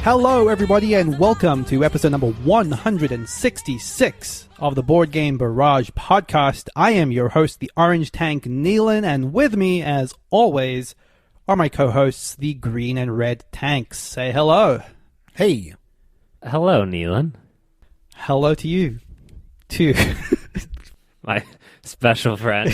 Hello, everybody, and welcome to episode number 166 of the Board Game Barrage podcast. I am your host, the Orange Tank Neelan, and with me, as always, are my co-hosts, the Green and Red Tanks. Say hello. Hey. Hello, Neelan. Hello to you, too. My special friend.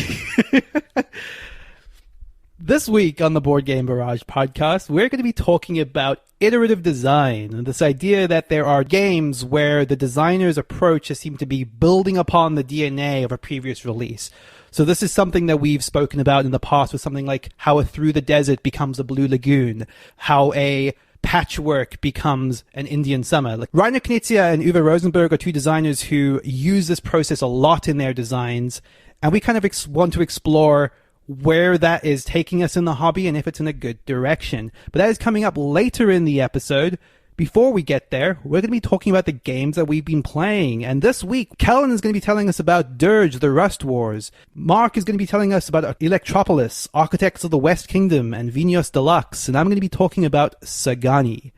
This week on the Board Game Barrage podcast, we're going to be talking about iterative design, and this idea that there are games where the designer's approach has seemed to be building upon the DNA of a previous release. So this is something that we've spoken about in the past with something like how a Through the Desert becomes a Blue Lagoon, how a Patchwork becomes an Indian Summer. Like Rainer Knizia and Uwe Rosenberg are two designers who use this process a lot in their designs, and we kind of want to explore where that is taking us in the hobby and if it's in a good direction. But that is coming up later in the episode. Before we get there, we're going to be talking about the games that we've been playing. And this week, Kellen is going to be telling us about Dirge, the Rust Wars. Mark is going to be telling us about Electropolis, Architects of the West Kingdom, and Vinhos Deluxe. And I'm going to be talking about Sagani.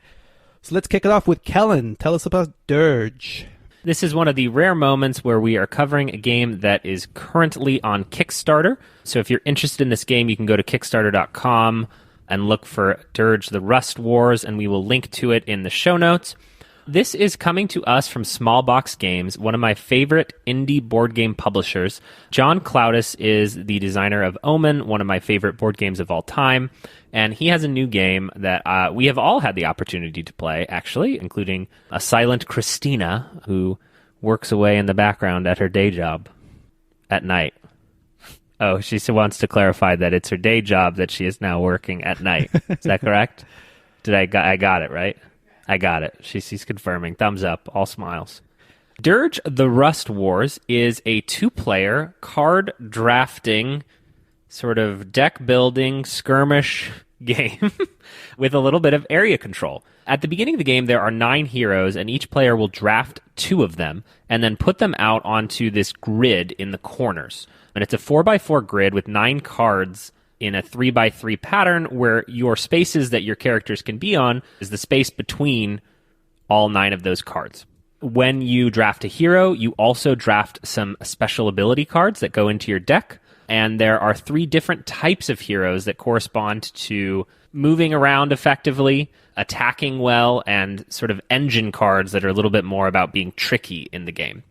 So let's kick it off with Kellen. Tell us about Dirge. This is one of the rare moments where we are covering a game that is currently on Kickstarter. So if you're interested in this game, you can go to Kickstarter.com and look for Dirge, the Rust Wars, and we will link to it in the show notes. This is coming to us from Smallbox Games, one of my favorite indie board game publishers. John Cloudis is the designer of Omen, one of my favorite board games of all time. And he has a new game that we have all had the opportunity to play, actually, including a silent Christina, who works away in the background at her day job at night. Oh, she wants to clarify that it's her day job that she is now working at night. Is that correct? I got it, right? I got it. She's confirming. Thumbs up. All smiles. Dirge, the Rust Wars is a two-player card drafting sort of deck building skirmish game with a little bit of area control. At the beginning of the game, there are 9 heroes, and each player will draft 2 of them and then put them out onto this grid in the corners. And it's a 4x4 grid with 9 cards in a 3x3 pattern where your spaces that your characters can be on is the space between all 9 of those cards. When you draft a hero, you also draft some special ability cards that go into your deck. And there are 3 different types of heroes that correspond to moving around effectively, attacking well, and sort of engine cards that are a little bit more about being tricky in the game.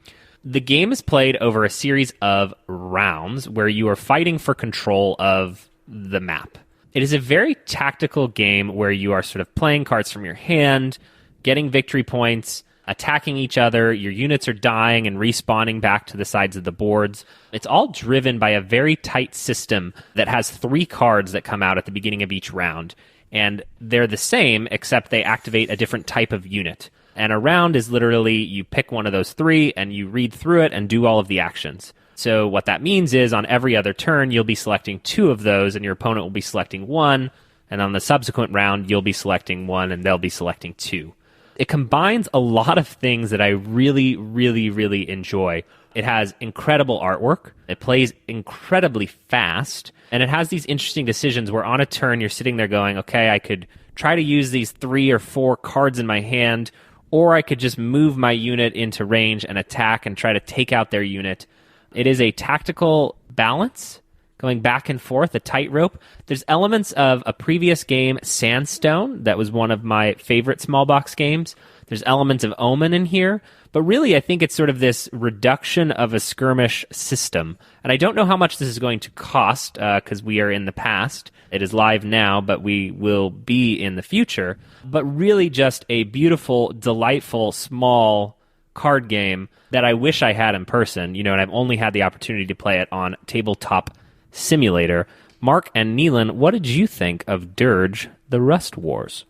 The game is played over a series of rounds where you are fighting for control of the map. It is a very tactical game where you are sort of playing cards from your hand, getting victory points, attacking each other, your units are dying and respawning back to the sides of the boards. It's all driven by a very tight system that has 3 cards that come out at the beginning of each round. And they're the same, except they activate a different type of unit. And a round is literally you pick one of those 3 and you read through it and do all of the actions. So what that means is on every other turn, you'll be selecting 2 of those and your opponent will be selecting 1. And on the subsequent round, you'll be selecting 1 and they'll be selecting 2. It combines a lot of things that I really, really, really enjoy. It has incredible artwork. It plays incredibly fast. And it has these interesting decisions where on a turn, you're sitting there going, okay, I could try to use these 3 or 4 cards in my hand, or I could just move my unit into range and attack and try to take out their unit. It is a tactical balance, going back and forth, a tightrope. There's elements of a previous game, Sandstone, that was one of my favorite small box games. There's elements of Omen in here. But really, I think it's sort of this reduction of a skirmish system. And I don't know how much this is going to cost, because we are in the past. It is live now, but we will be in the future. But really just a beautiful, delightful, small card game that I wish I had in person, and I've only had the opportunity to play it on Tabletop Simulator. Mark and Neelan, what did you think of Dirge, the Rust Wars?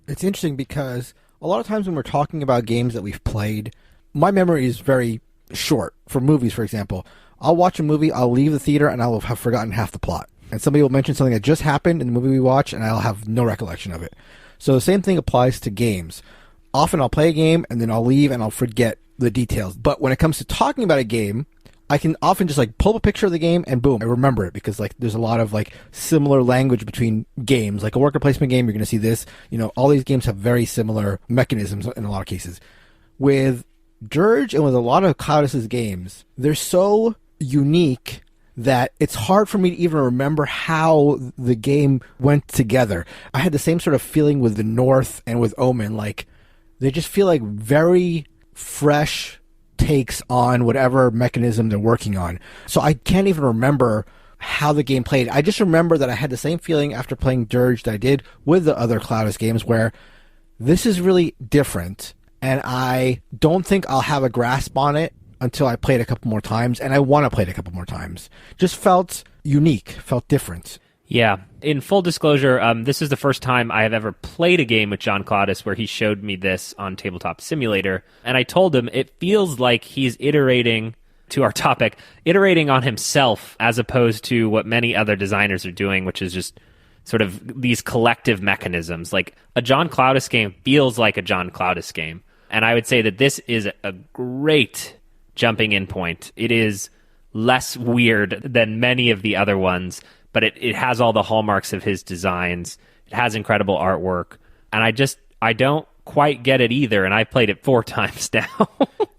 It's interesting because a lot of times when we're talking about games that we've played, my memory is very short. For movies, for example, I'll watch a movie, I'll leave the theater, and I'll have forgotten half the plot. And somebody will mention something that just happened in the movie we watch, and I'll have no recollection of it. So the same thing applies to games. Often I'll play a game, and then I'll leave, and I'll forget the details. But when it comes to talking about a game, I can often just like pull up a picture of the game and boom, I remember it because like there's a lot of like similar language between games. Like a worker placement game, you're going to see this. All these games have very similar mechanisms in a lot of cases. With Dirge and with a lot of Caylus' games, they're so unique that it's hard for me to even remember how the game went together. I had the same sort of feeling with the North and with Omen. Like, they just feel like very fresh takes on whatever mechanism they're working on. So I can't even remember how the game played. I just remember that I had the same feeling after playing Dirge that I did with the other Caylus games, where this is really different, and I don't think I'll have a grasp on it until I play it a couple more times, and I want to play it a couple more times. Just felt unique, felt different. Yeah. In full disclosure, this is the first time I have ever played a game with John Claudius where he showed me this on Tabletop Simulator. And I told him it feels like he's iterating, to our topic, iterating on himself as opposed to what many other designers are doing, which is just sort of these collective mechanisms. Like a John Claudius game feels like a John Claudius game. And I would say that this is a great jumping in point. It is less weird than many of the other ones, but it has all the hallmarks of his designs. It has incredible artwork. And I don't quite get it either, and I played it 4 times now.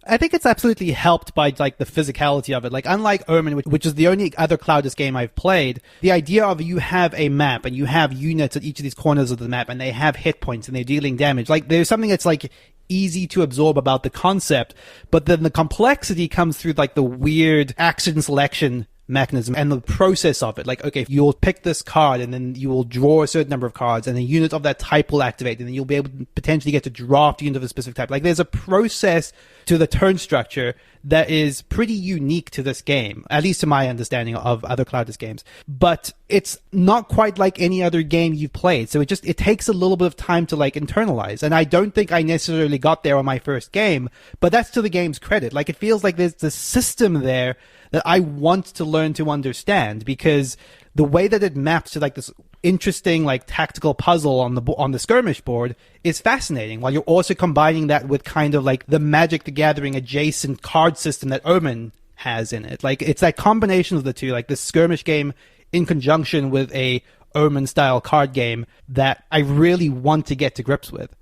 I think it's absolutely helped by like the physicality of it. Like unlike Omen, which is the only other Claudius game I've played, the idea of you have a map and you have units at each of these corners of the map and they have hit points and they're dealing damage. Like there's something that's like easy to absorb about the concept, but then the complexity comes through like the weird action selection mechanism and the process of it. Like, okay, you'll pick this card and then you will draw a certain number of cards and a unit of that type will activate and then you'll be able to potentially get to draft a unit of a specific type. Like there's a process to the turn structure that is pretty unique to this game, at least to my understanding of other Claudius games. But it's not quite like any other game you've played. So it takes a little bit of time to like internalize. And I don't think I necessarily got there on my first game, but that's to the game's credit. Like it feels like there's this system there that I want to learn to understand, because the way that it maps to like this interesting like tactical puzzle on the skirmish board is fascinating, while you're also combining that with kind of like the Magic the Gathering adjacent card system that Omen has in it. Like it's that combination of the two, like this skirmish game in conjunction with a Omen style card game, that I really want to get to grips with.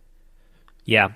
Yeah.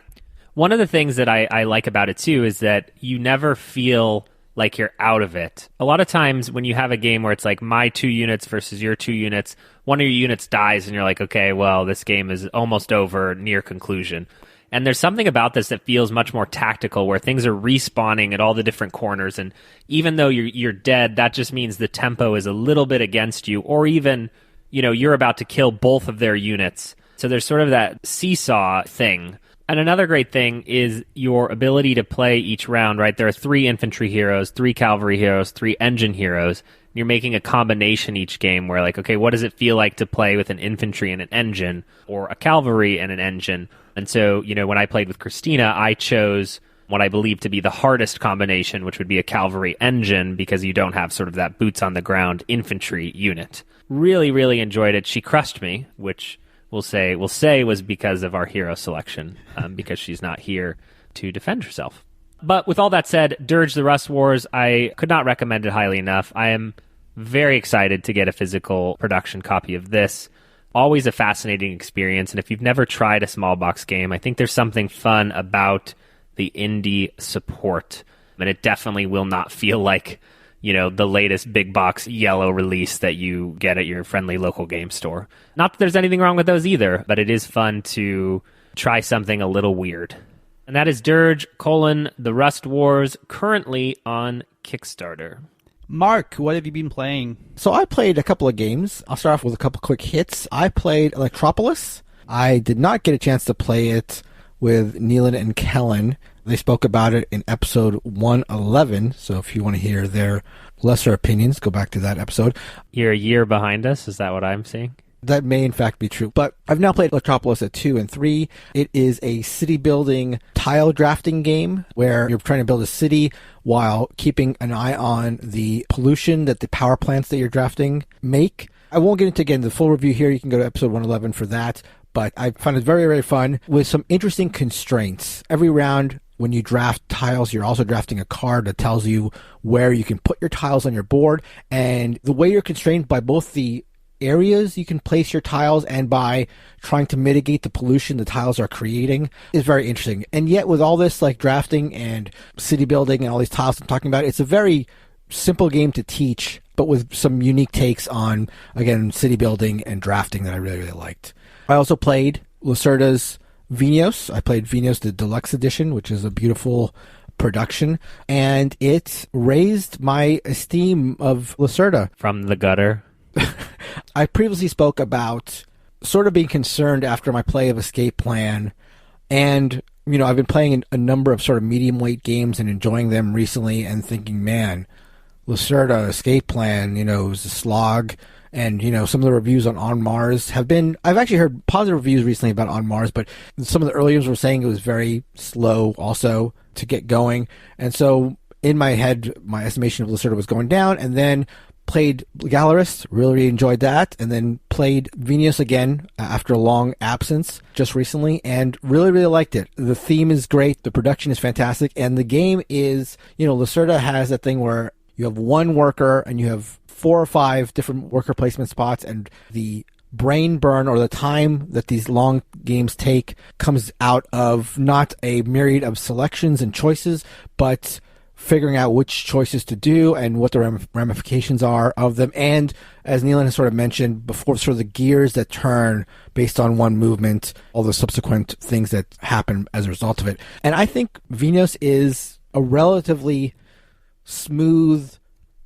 One of the things that I like about it too is that you never feel like you're out of it. A lot of times when you have a game where it's like my 2 units versus your 2 units, one of your units dies and you're like, okay, well, this game is almost over, near conclusion. And there's something about this that feels much more tactical, where things are respawning at all the different corners. And even though you're dead, that just means the tempo is a little bit against you, or even, you're about to kill both of their units. So there's sort of that seesaw thing. And another great thing is your ability to play each round, right? There are 3 infantry heroes, 3 cavalry heroes, 3 engine heroes. You're making a combination each game where like, okay, what does it feel like to play with an infantry and an engine, or a cavalry and an engine? And so, when I played with Christina, I chose what I believe to be the hardest combination, which would be a cavalry engine, because you don't have sort of that boots on the ground infantry unit. Really, really enjoyed it. She crushed me, which we'll say was because of our hero selection, because she's not here to defend herself. But with all that said, Dirge the Rust Wars, I could not recommend it highly enough. I am very excited to get a physical production copy of this. Always a fascinating experience, and if you've never tried a small box game, I think there's something fun about the indie support, and it definitely will not feel like the latest big box yellow release that you get at your friendly local game store. Not that there's anything wrong with those either, but it is fun to try something a little weird. And that is Dirge: The Rust Wars, currently on Kickstarter. Mark, what have you been playing? So I played a couple of games. I'll start off with a couple quick hits. I played Electropolis. I did not get a chance to play it with Neelan and Kellen. They spoke about it in episode 111, so if you want to hear their lesser opinions, go back to that episode. You're a year behind us, is that what I'm seeing? That may in fact be true, but I've now played Electropolis at 2 and 3. It is a city-building tile drafting game where you're trying to build a city while keeping an eye on the pollution that the power plants that you're drafting make. I won't get into, again, the full review here. You can go to episode 111 for that. But I found it very, very fun with some interesting constraints. Every round, when you draft tiles, you're also drafting a card that tells you where you can put your tiles on your board. And the way you're constrained by both the areas you can place your tiles and by trying to mitigate the pollution the tiles are creating is very interesting. And yet with all this like drafting and city building and all these tiles I'm talking about, it's a very simple game to teach, but with some unique takes on, again, city building and drafting that I really, really liked. I also played Lacerda's Vinhos. I played Vinhos the Deluxe Edition, which is a beautiful production, and it raised my esteem of Lacerda. From the gutter. I previously spoke about sort of being concerned after my play of Escape Plan, and I've been playing a number of sort of medium weight games and enjoying them recently and thinking, man, Lacerda Escape Plan, it was a slog. And, some of the reviews on Mars have been, I've actually heard positive reviews recently about On Mars, but some of the early ones were saying it was very slow also to get going. And so in my head, my estimation of Lacerda was going down, and then played Gallerist, really enjoyed that, and then played Vinhos again after a long absence just recently, and really, really liked it. The theme is great, the production is fantastic, and the game is, Lacerda has that thing where you have one worker and you have 4 or 5 different worker placement spots, and the brain burn or the time that these long games take comes out of not a myriad of selections and choices, but figuring out which choices to do and what the ramifications are of them. And as Neelan has sort of mentioned before, sort of the gears that turn based on one movement, all the subsequent things that happen as a result of it. And I think Vinhos is a relatively smooth,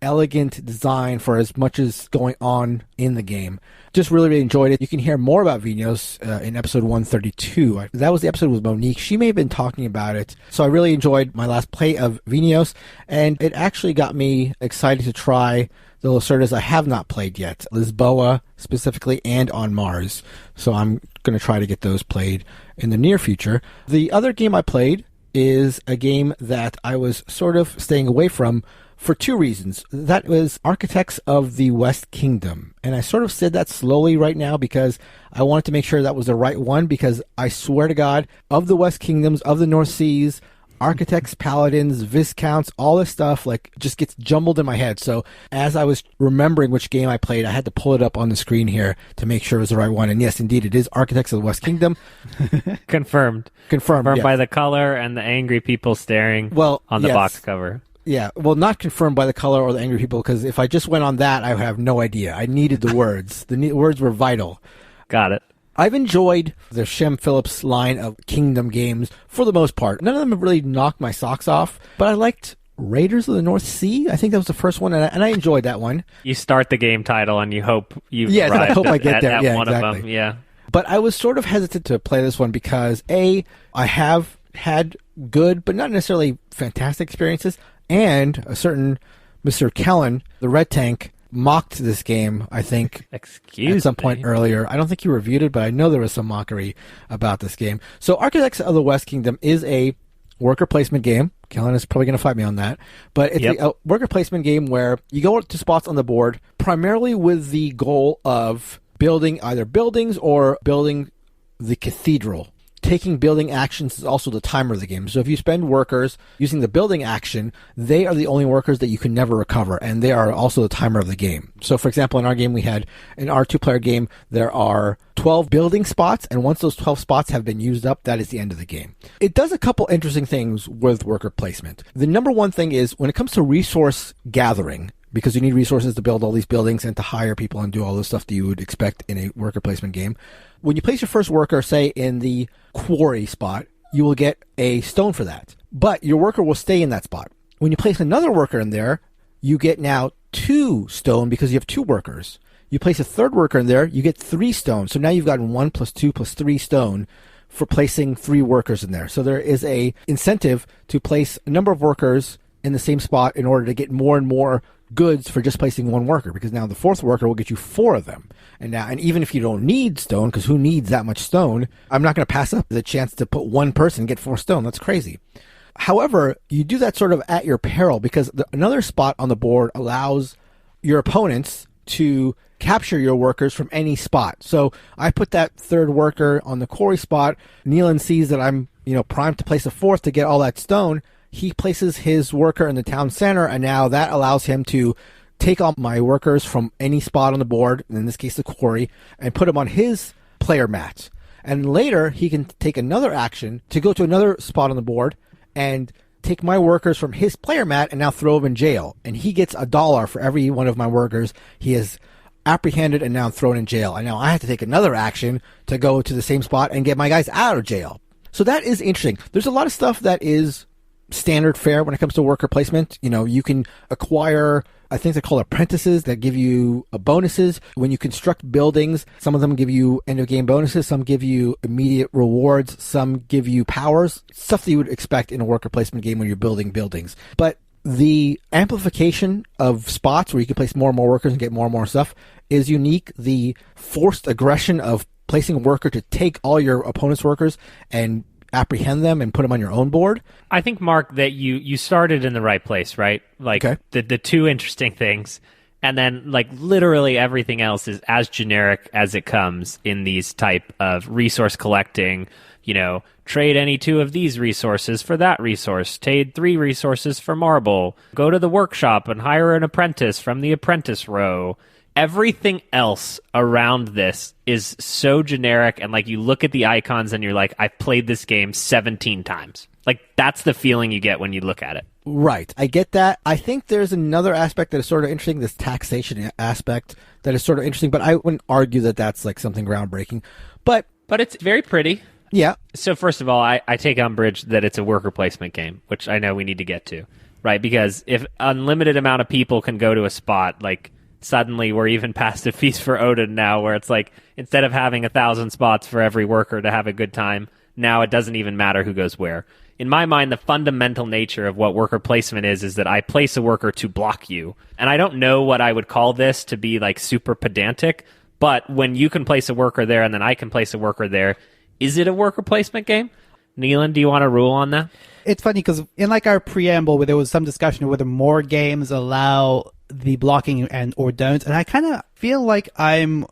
elegant design for as much as going on in the game. Just really, really enjoyed it. You can hear more about Vinhos in episode 132. That was the episode with Monique. She may have been talking about it. So I really enjoyed my last play of Vinhos, and it actually got me excited to try the Lacerdas I have not played yet, Lisboa specifically, and On Mars. So I'm going to try to get those played in the near future. The other game I played is a game that I was sort of staying away from for 2 reasons. That was Architects of the West Kingdom. And I sort of said that slowly right now because I wanted to make sure that was the right one, because I swear to God, of the West Kingdoms, of the North Seas, Architects, Paladins, Viscounts, all this stuff just gets jumbled in my head. So as I was remembering which game I played, I had to pull it up on the screen here to make sure it was the right one. And yes, indeed, it is Architects of the West Kingdom. Confirmed yes. By the color and the angry people staring on the box cover. Yeah, well, not confirmed by the color or the angry people, because if I just went on that, I would have no idea. I needed the words. The words were vital. Got it. I've enjoyed the Shem Phillips line of Kingdom games for the most part. None of them have really knocked my socks off, but I liked Raiders of the North Sea. I think that was the first one, and I enjoyed that one. You start the game title and you hope you I hope I get there. At one exactly. of them. Yeah. But I was sort of hesitant to play this one because, A, I have had good, but not necessarily fantastic experiences, and a certain Mr. Kellen, the Red Tank, mocked this game, I think, at some point earlier. I don't think he reviewed it, but I know there was some mockery about this game. So Architects of the West Kingdom is a worker placement game. Kellen is probably going to fight me on that. But it's a worker placement game where you go to spots on the board, primarily with the goal of building either buildings or building the cathedral. Taking building actions is also the timer of the game. So if you spend workers using the building action, they are the only workers that you can never recover, and they are also the timer of the game. So for example, in our game in our 2-player game, there are 12 building spots, and once those 12 spots have been used up, that is the end of the game. It does a couple interesting things with worker placement. The number one thing is when it comes to resource gathering, because you need resources to build all these buildings and to hire people and do all the stuff that you would expect in a worker placement game. When you place your first worker, say, in the quarry spot, you will get a stone for that. But your worker will stay in that spot. When you place another worker in there, you get now 2 stone because you have 2 workers. You place a third worker in there, you get 3 stone. So now you've gotten 1 plus 2 plus 3 stone for placing 3 workers in there. So there is a incentive to place a number of workers in the same spot in order to get more and more goods for just placing 1 worker, because now the 4th worker will get you 4 of them. And even if you don't need stone, because who needs that much stone, I'm not going to pass up the chance to put 1 person and get 4 stone. That's crazy. However, you do that sort of at your peril, because another spot on the board allows your opponents to capture your workers from any spot. So I put that third worker on the quarry spot. Neelan sees that I'm primed to place a fourth to get all that stone, he places his worker in the town center, and now that allows him to take all my workers from any spot on the board, in this case the quarry, and put them on his player mat. And later, he can take another action to go to another spot on the board and take my workers from his player mat and now throw them in jail. And he gets $1 for every one of my workers he has apprehended and now thrown in jail. And now I have to take another action to go to the same spot and get my guys out of jail. So that is interesting. There's a lot of stuff that is standard fare when it comes to worker placement. You can acquire, I think they're called apprentices, that give you bonuses. When you construct buildings, some of them give you end of game bonuses, some give you immediate rewards, some give you powers, stuff that you would expect in a worker placement game when you're building buildings. But the amplification of spots where you can place more and more workers and get more and more stuff is unique. The forced aggression of placing a worker to take all your opponent's workers and apprehend them and put them on your own board. I think, Mark, that you started in the right place, right? Like, okay. the two interesting things, and then like literally everything else is as generic as it comes in these type of resource collecting. Trade any 2 of these resources for that resource. Trade 3 resources for marble. Go to the workshop and hire an apprentice from the apprentice row. Everything else around this is so generic, and like you look at the icons and you're like, I've played this game 17 times. Like, that's the feeling you get when you look at it. Right. I get that. I think there's another aspect that is sort of interesting, this taxation aspect that is sort of interesting, but I wouldn't argue that that's like something groundbreaking. But it's very pretty. Yeah. So first of all, I take umbrage that it's a worker placement game, which I know we need to get to, right? Because if unlimited amount of people can go to a spot, like, suddenly we're even past a Feast for Odin now, where it's like, instead of having 1,000 spots for every worker to have a good time, now it doesn't even matter who goes where. In my mind, the fundamental nature of what worker placement is that I place a worker to block you. And I don't know what I would call this to be like super pedantic, but when you can place a worker there and then I can place a worker there, is it a worker placement game? Neelan, do you want to rule on that? It's funny because in like our preamble where there was some discussion of whether more games allow the blocking and or don't, and I kind of feel like I'm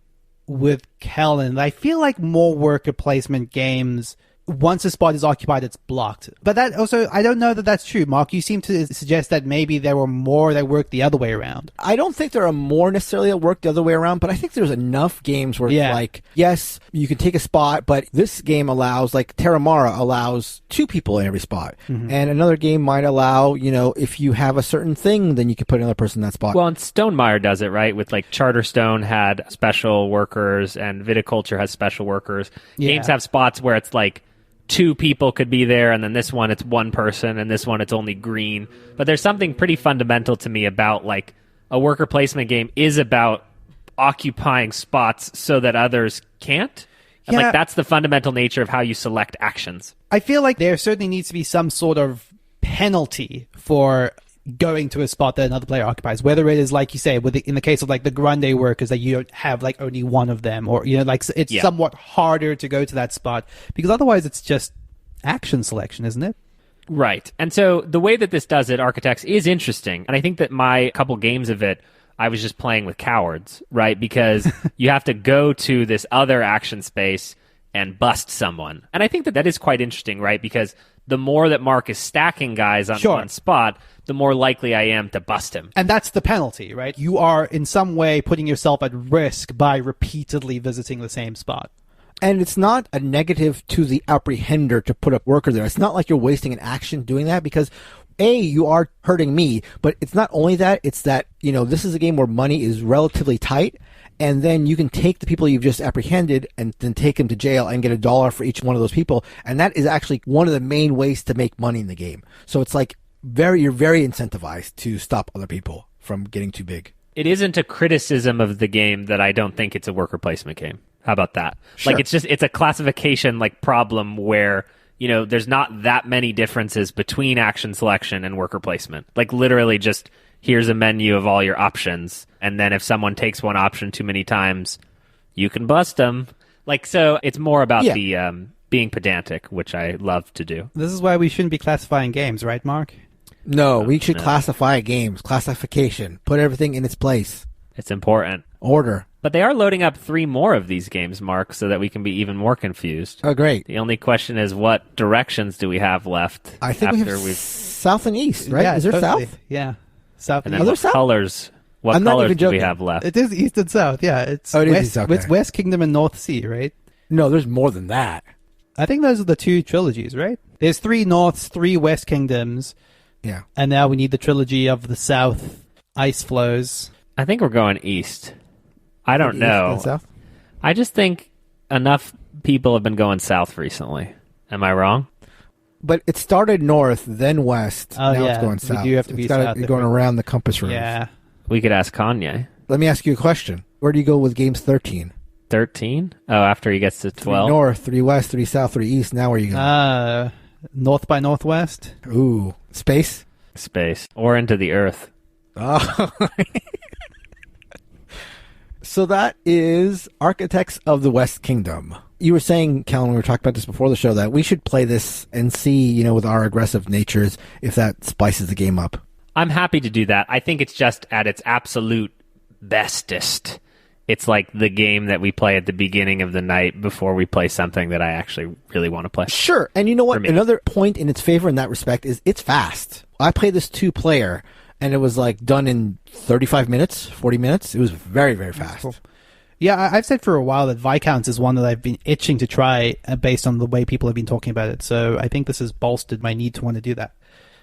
with Kellen. I feel like more worker placement games, once a spot is occupied, it's blocked. But that also, I don't know that that's true. Mark, you seem to suggest that maybe there were more that worked the other way around. I don't think there are more necessarily that work the other way around, but I think there's enough games where it's like, yes, you can take a spot, but this game allows, like Terramara allows 2 people in every spot. Mm-hmm. And another game might allow, if you have a certain thing, then you can put another person in that spot. Well, and Stonemaier does it, right? With like Charterstone had special workers and Viticulture has special workers. Yeah. Games have spots where it's like 2 people could be there, and then this one it's 1 person, and this one it's only green. But there's something pretty fundamental to me about like a worker placement game is about occupying spots so that others can't. And like that's the fundamental nature of how you select actions. I feel like there certainly needs to be some sort of penalty for going to a spot that another player occupies, whether it is like you say in the case of like the grande workers that you don't have like only one of them, or like it's somewhat harder to go to that spot because otherwise it's just action selection, isn't it? Right. And so the way that this does it, Architects, is interesting, and I think that my couple games of it I was just playing with cowards, right? Because you have to go to this other action space and bust someone, and I think that is quite interesting, right? Because the more that Mark is stacking guys on one spot, the more likely I am to bust him. And that's the penalty, right? You are in some way putting yourself at risk by repeatedly visiting the same spot. And it's not a negative to the apprehender to put a worker there. It's not like you're wasting an action doing that because, A, you are hurting me, but it's not only that, it's that, this is a game where money is relatively tight, and then you can take the people you've just apprehended and then take them to jail and get $1 for each one of those people. And that is actually one of the main ways to make money in the game. So it's like you're very incentivized to stop other people from getting too big. It isn't a criticism of the game that I don't think it's a worker placement game. How about that? Sure. Like it's a classification like problem where, there's not that many differences between action selection and worker placement. Like literally just here's a menu of all your options, and then if someone takes one option too many times, you can bust them. Like, so it's more about the being pedantic, which I love to do. This is why we shouldn't be classifying games, right, Mark? No, we should classify games. Classification. Put everything in its place. It's important. Order. But they are loading up 3 more of these games, Mark, so that we can be even more confused. Oh, great. The only question is, what directions do we have left? I think we have south and east, right? Yeah, is there totally. south? Yeah. South And and then Are what there south? colors? What I'm not colors even do we joking. have left? It is east and south, yeah. It's Oh, it is west, east, okay. it's West Kingdom and North Sea, right? No, there's more than that. I think those are the 2 trilogies, right? There's 3 Norths, 3 West Kingdoms, Yeah. and now we need the trilogy of the South ice flows. I think we're going east. I don't East know. and south? I just think enough people have been going south recently. Am I wrong? But it started north, then west. Oh, now yeah. it's going We south. do have to be It's gotta south be if going we- around the compass rose. Yeah. We could ask Kanye. Let me ask you a question. Where do you go with games 13? 13? Oh, after he gets to 12? 3 north, 3 west, 3 south, 3 east. Now where are you going? North by Northwest. Ooh. Space? Space. Or into the earth. Oh. So that is Architects of the West Kingdom. You were saying, Callan, we were talking about this before the show, that we should play this and see, with our aggressive natures, if that spices the game up. I'm happy to do that. I think it's just at its absolute bestest. It's like the game that we play at the beginning of the night before we play something that I actually really want to play. Sure. And you know what? For me. Another point in its favor in that respect is it's fast. I played this 2-player, and it was like done in 35 minutes, 40 minutes. It was very, very fast. Cool. Yeah, I've said for a while that Viscounts is one that I've been itching to try based on the way people have been talking about it. So I think this has bolstered my need to want to do that.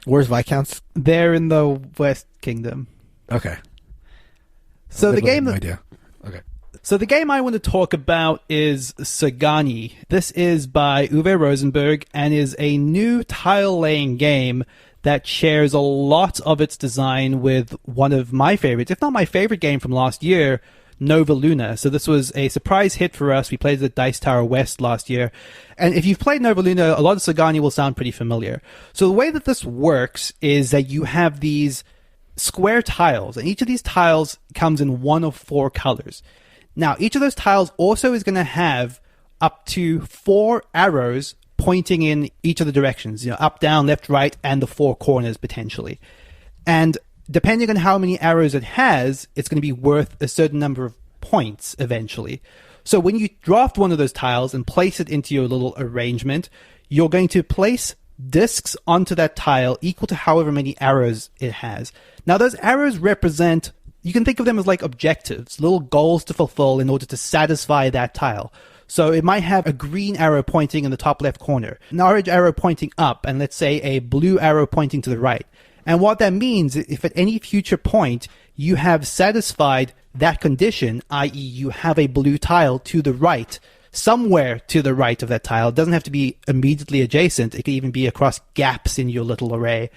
Where's Viscounts? They're in the West Kingdom. Okay. So the game No that, idea. Okay. So the game I want to talk about is Sagani. This is by Uwe Rosenberg and is a new tile-laying game that shares a lot of its design with one of my favorites, if not my favorite game from last year, Nova Luna. So this was a surprise hit for us. We played it at Dice Tower West last year. And if you've played Nova Luna, a lot of Sagani will sound pretty familiar. So the way that this works is that you have these square tiles, and each of these tiles comes in one of 4 colors. Now, each of those tiles also is going to have up to 4 arrows pointing in each of the directions, up, down, left, right, and the 4 corners potentially. And depending on how many arrows it has, it's going to be worth a certain number of points eventually. So when you draft one of those tiles and place it into your little arrangement, you're going to place discs onto that tile equal to however many arrows it has. Now, those arrows represent, you can think of them as like objectives, little goals to fulfill in order to satisfy that tile. So it might have a green arrow pointing in the top left corner, an orange arrow pointing up, and let's say a blue arrow pointing to the right. And what that means, if at any future point you have satisfied that condition, i.e. you have a blue tile to the right, somewhere to the right of that tile, it doesn't have to be immediately adjacent, it could even be across gaps in your little array,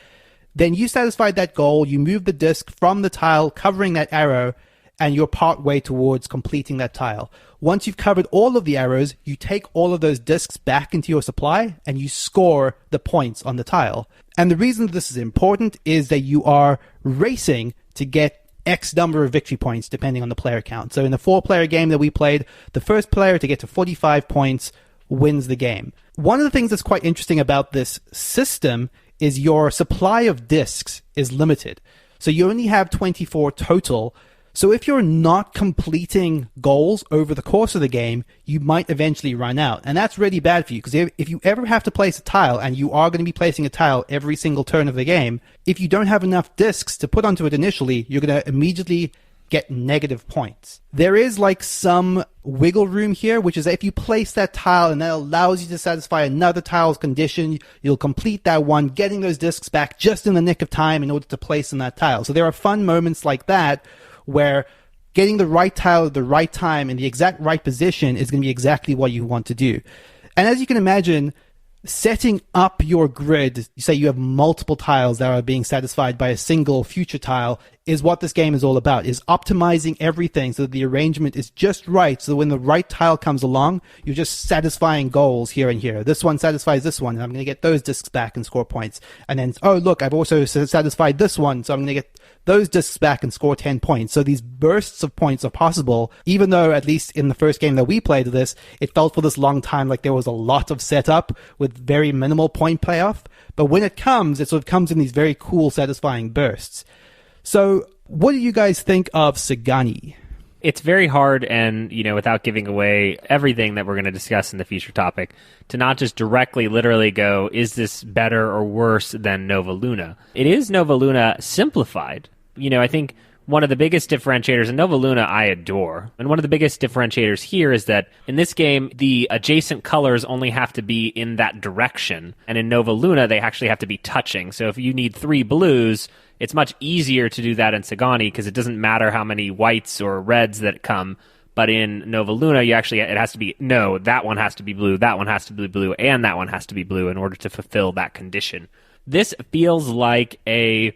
then you satisfied that goal, you move the disc from the tile covering that arrow, and you're part way towards completing that tile. Once you've covered all of the arrows, you take all of those discs back into your supply, and you score the points on the tile. And the reason this is important is that you are racing to get X number of victory points depending on the player count. So in the 4-player game that we played, the first player to get to 45 points wins the game. One of the things that's quite interesting about this system is your supply of discs is limited. So you only have 24 total. So if you're not completing goals over the course of the game, you might eventually run out. And that's really bad for you, because if you ever have to place a tile, and you are going to be placing a tile every single turn of the game, if you don't have enough discs to put onto it initially, you're going to immediately get negative points. There is like some wiggle room here, which is that if you place that tile and that allows you to satisfy another tile's condition, you'll complete that one, getting those discs back just in the nick of time in order to place in that tile. So there are fun moments like that where getting the right tile at the right time in the exact right position is going to be exactly what you want to do. And as you can imagine, setting up your grid, you say you have multiple tiles that are being satisfied by a single future tile, is what this game is all about, is optimizing everything so that the arrangement is just right, so that when the right tile comes along, you're just satisfying goals here and here. This one satisfies this one, and I'm going to get those discs back and score points. And then, oh, look, I've also satisfied this one, so I'm going to get those discs back and score 10 points. So these bursts of points are possible, even though, at least in the first game that we played this, it felt for this long time like there was a lot of setup with very minimal point payoff. But when it comes, it sort of comes in these very cool, satisfying bursts. So what do you guys think of Sagani? It's very hard, and, without giving away everything that we're going to discuss in the future topic, to not just directly, literally go, is this better or worse than Nova Luna? It is Nova Luna simplified. I think one of the biggest differentiators, and Nova Luna I adore, and one of the biggest differentiators here is that in this game, the adjacent colors only have to be in that direction, and in Nova Luna, they actually have to be touching. So if you need 3 blues, it's much easier to do that in Sagani because it doesn't matter how many whites or reds that come. But in Nova Luna, it has to be, no, that one has to be blue, that one has to be blue, and that one has to be blue in order to fulfill that condition. This feels like a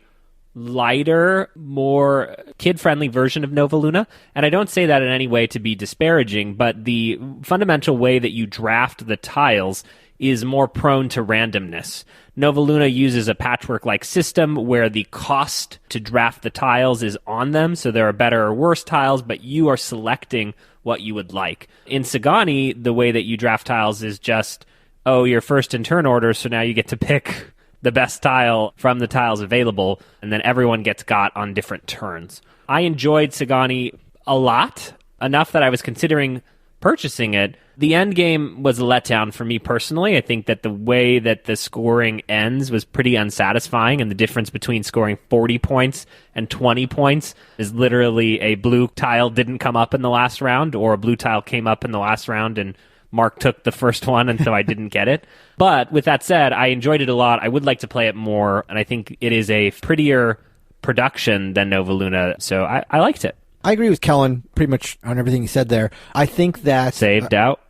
lighter, more kid-friendly version of Nova Luna. And I don't say that in any way to be disparaging, but the fundamental way that you draft the tiles is more prone to randomness. Nova Luna uses a patchwork-like system where the cost to draft the tiles is on them, so there are better or worse tiles, but you are selecting what you would like. In Sagani, the way that you draft tiles is just, you're first in turn order, so now you get to pick the best tile from the tiles available, and then everyone gets got on different turns. I enjoyed Sagani a lot, enough that I was considering purchasing it. The end game was a letdown for me personally. I think that the way that the scoring ends was pretty unsatisfying, and the difference between scoring 40 points and 20 points is literally a blue tile didn't come up in the last round, or a blue tile came up in the last round and Mark took the first one, and so I didn't get it. But with that said, I enjoyed it a lot. I would like to play it more, and I think it is a prettier production than Nova Luna, so I liked it. I agree with Kellen pretty much on everything he said there. I think that... Saved out.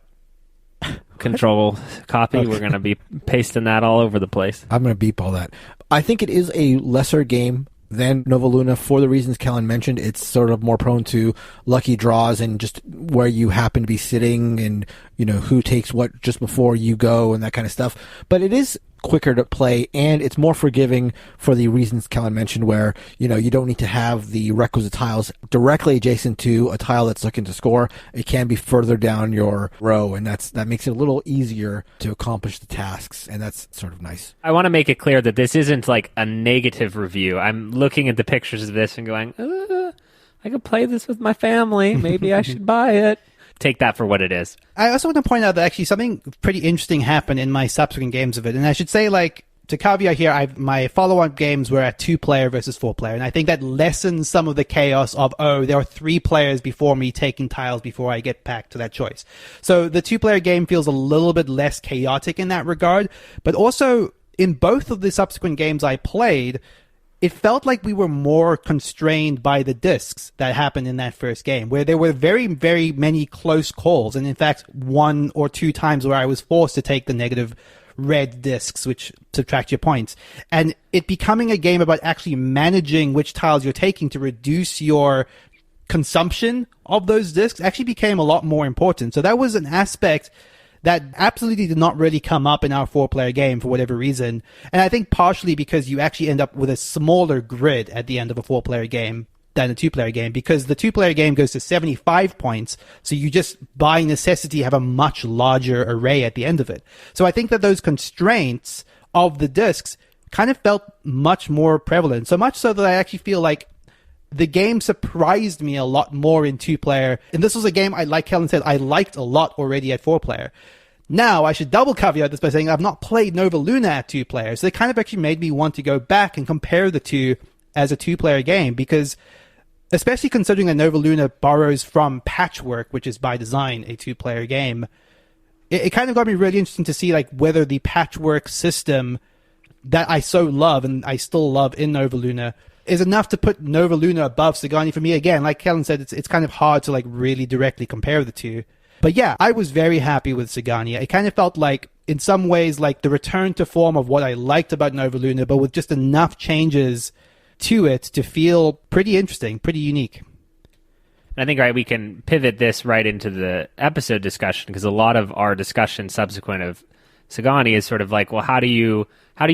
Control copy. Okay. We're going to be pasting that all over the place. I'm going to beep all that. I think it is a lesser game than Nova Luna for the reasons Kellen mentioned. It's sort of more prone to lucky draws and just where you happen to be sitting and, who takes what just before you go and that kind of stuff. But it is quicker to play, and it's more forgiving for the reasons Kellen mentioned where, you don't need to have the requisite tiles directly adjacent to a tile that's looking to score. It can be further down your row, and that makes it a little easier to accomplish the tasks, and that's sort of nice. I want to make it clear that this isn't like a negative review. I'm looking at the pictures of this and going, I could play this with my family. Maybe I should buy it. Take that for what it is. I also want to point out that actually something pretty interesting happened in my subsequent games of it. And I should say, to caveat here, my follow-on games were at 2-player versus 4-player. And I think that lessens some of the chaos of, there are 3 players before me taking tiles before I get back to that choice. So the 2-player game feels a little bit less chaotic in that regard. But also, in both of the subsequent games I played, it felt like we were more constrained by the discs that happened in that first game, where there were very, very many close calls. And in fact, 1 or 2 times where I was forced to take the negative red discs, which subtract your points. And it becoming a game about actually managing which tiles you're taking to reduce your consumption of those discs actually became a lot more important. So that was an aspect that absolutely did not really come up in our 4-player game for whatever reason. And I think partially because you actually end up with a smaller grid at the end of a 4-player game than a 2-player game, because the 2-player game goes to 75 points, so you just, by necessity, have a much larger array at the end of it. So I think that those constraints of the discs kind of felt much more prevalent, so much so that I actually feel like the game surprised me a lot more in 2-player. And this was a game, like Kellen said, I liked a lot already at 4-player. Now, I should double caveat this by saying I've not played Nova Luna at 2-player, so it kind of actually made me want to go back and compare the two as a 2-player game, because especially considering that Nova Luna borrows from Patchwork, which is by design a 2-player game, it kind of got me really interested to see whether the Patchwork system that I so love, and I still love in Nova Luna, is enough to put Nova Luna above Sagani for me. Again, like Kellen said, it's kind of hard to really directly compare the two. But yeah, I was very happy with Sagani. It kind of felt like, in some ways, like the return to form of what I liked about Nova Luna, but with just enough changes to it to feel pretty interesting, pretty unique. I think, we can pivot this right into the episode discussion, because a lot of our discussion subsequent of Sagani is sort of well, how do you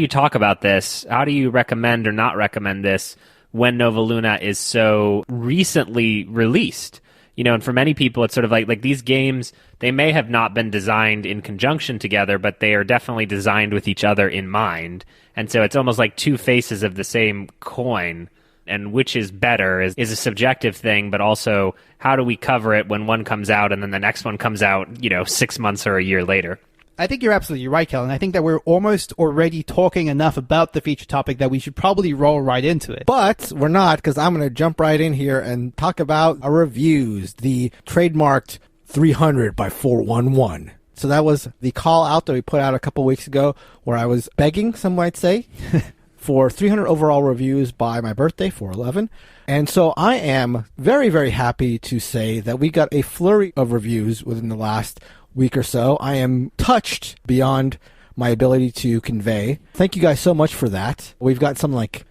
talk about this? How do you recommend or not recommend this when Nova Luna is so recently released? And for many people, it's sort of like these games, they may have not been designed in conjunction together, but they are definitely designed with each other in mind. And so it's almost like two faces of the same coin. and which is better is a subjective thing, but also how do we cover it when one comes out and then the next one comes out, 6 months or a year later? I think you're absolutely right, Kellen. I think that we're almost already talking enough about the feature topic that we should probably roll right into it. But we're not, because I'm going to jump right in here and talk about our reviews, the trademarked 300 by 411. So that was the call out that we put out a couple weeks ago where I was begging, some might say, for 300 overall reviews by my birthday, 4/11. And so I am very, very happy to say that we got a flurry of reviews within the last week or so. I am touched beyond my ability to convey. Thank you guys so much for that. We've got some like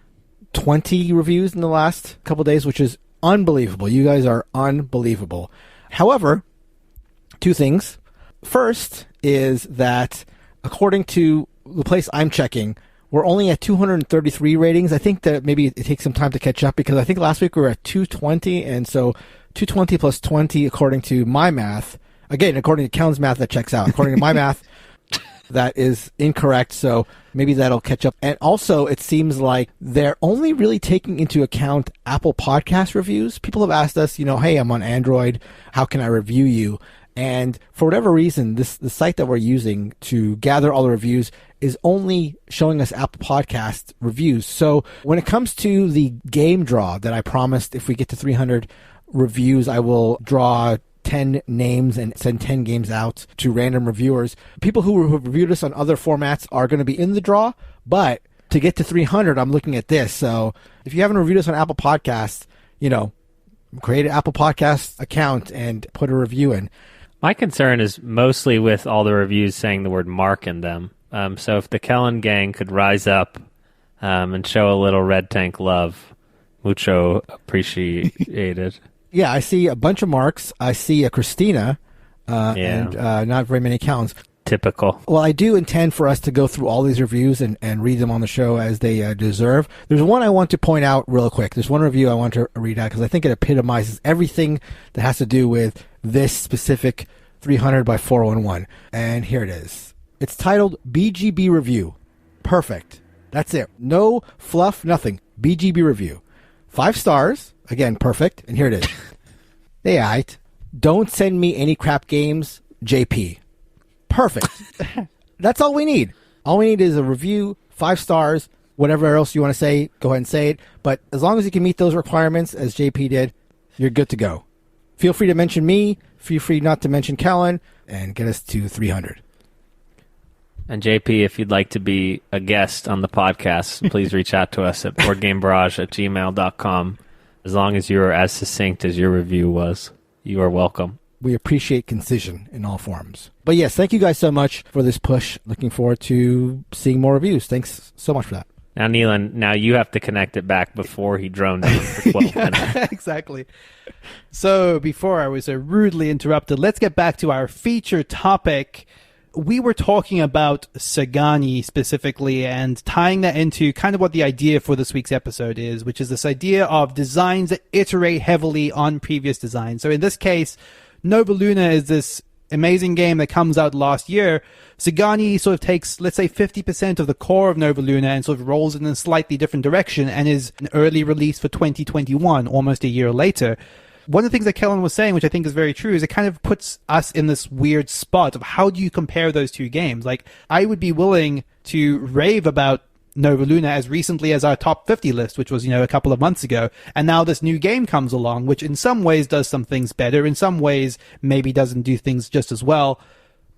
20 reviews in the last couple days, which is unbelievable. You guys are unbelievable. However, two things. First is that according to the place I'm checking, we're only at 233 ratings. I think that maybe it takes some time to catch up because I think last week we were at 220, and so 220 plus 20 according to my math. Again, according to Kellen's math, that checks out. According to my math, that is incorrect, so maybe that'll catch up. And also, it seems like they're only really taking into account Apple Podcast reviews. People have asked us, hey, I'm on Android. How can I review you? And for whatever reason, the site that we're using to gather all the reviews is only showing us Apple Podcast reviews. So when it comes to the game draw that I promised, if we get to 300 reviews, I will draw 10 names and send 10 games out to random reviewers. People who have reviewed us on other formats are going to be in the draw, but to get to 300, I'm looking at this. So if you haven't reviewed us on Apple Podcasts, create an Apple Podcast account and put a review in. My concern is mostly with all the reviews saying the word Mark in them. So if the Kellen gang could rise up and show a little Red Tank love, mucho appreciated. Yeah, I see a bunch of Marks. I see a Christina, and not very many Kellens. Typical. Well, I do intend for us to go through all these reviews and read them on the show as they deserve. There's one I want to point out real quick. There's one review I want to read out because I think it epitomizes everything that has to do with this specific 300 by 411. And here it is. It's titled BGB Review. Perfect. That's it. No fluff, nothing. BGB Review. 5 stars. Again, perfect. And here it is. Hey, aight. Don't send me any crap games, JP. Perfect. That's all we need. All we need is a review, 5 stars, whatever else you want to say, go ahead and say it. But as long as you can meet those requirements, as JP did, you're good to go. Feel free to mention me. Feel free not to mention Kellen, and get us to 300. And JP, if you'd like to be a guest on the podcast, please reach out to us at boardgamebarrage@gmail.com. As long as you are as succinct as your review was, you are welcome. We appreciate concision in all forms. But yes, thank you guys so much for this push. Looking forward to seeing more reviews. Thanks so much for that. Now, Neelan, now you have to connect it back before he droned on for 12 minutes. Exactly. So before I was rudely interrupted, let's get back to our feature topic. We were talking about Sagani specifically and tying that into kind of what the idea for this week's episode is, which is this idea of designs that iterate heavily on previous designs. So in this case, Nova Luna is this amazing game that comes out last year. Sagani sort of takes, let's say, 50% of the core of Nova Luna and sort of rolls it in a slightly different direction and is an early release for 2021, almost a year later. One of the things that Kellen was saying, which I think is very true, is it kind of puts us in this weird spot of how do you compare those two games? Like, I would be willing to rave about Nova Luna as recently as our top 50 list, which was, a couple of months ago. And now this new game comes along, which in some ways does some things better. In some ways, maybe doesn't do things just as well.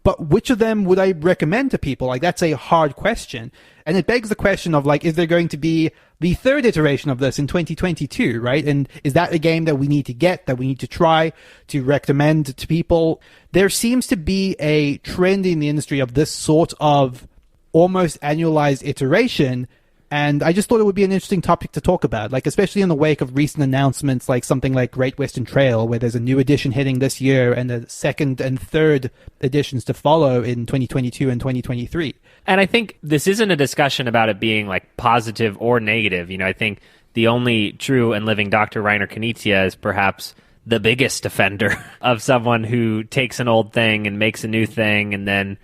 But which of them would I recommend to people? Like, that's a hard question. And it begs the question of, like, is there going to be the third iteration of this in 2022, right? And is that a game that we need to get, that we need to try to recommend to people? There seems to be a trend in the industry of this sort of almost annualized iteration. And I just thought it would be an interesting topic to talk about, like, especially in the wake of recent announcements, like something like Great Western Trail, where there's a new edition hitting this year and a second and third editions to follow in 2022 and 2023. And I think this isn't a discussion about it being like positive or negative. I think the only true and living Dr. Reiner Knizia is perhaps the biggest defender of someone who takes an old thing and makes a new thing and then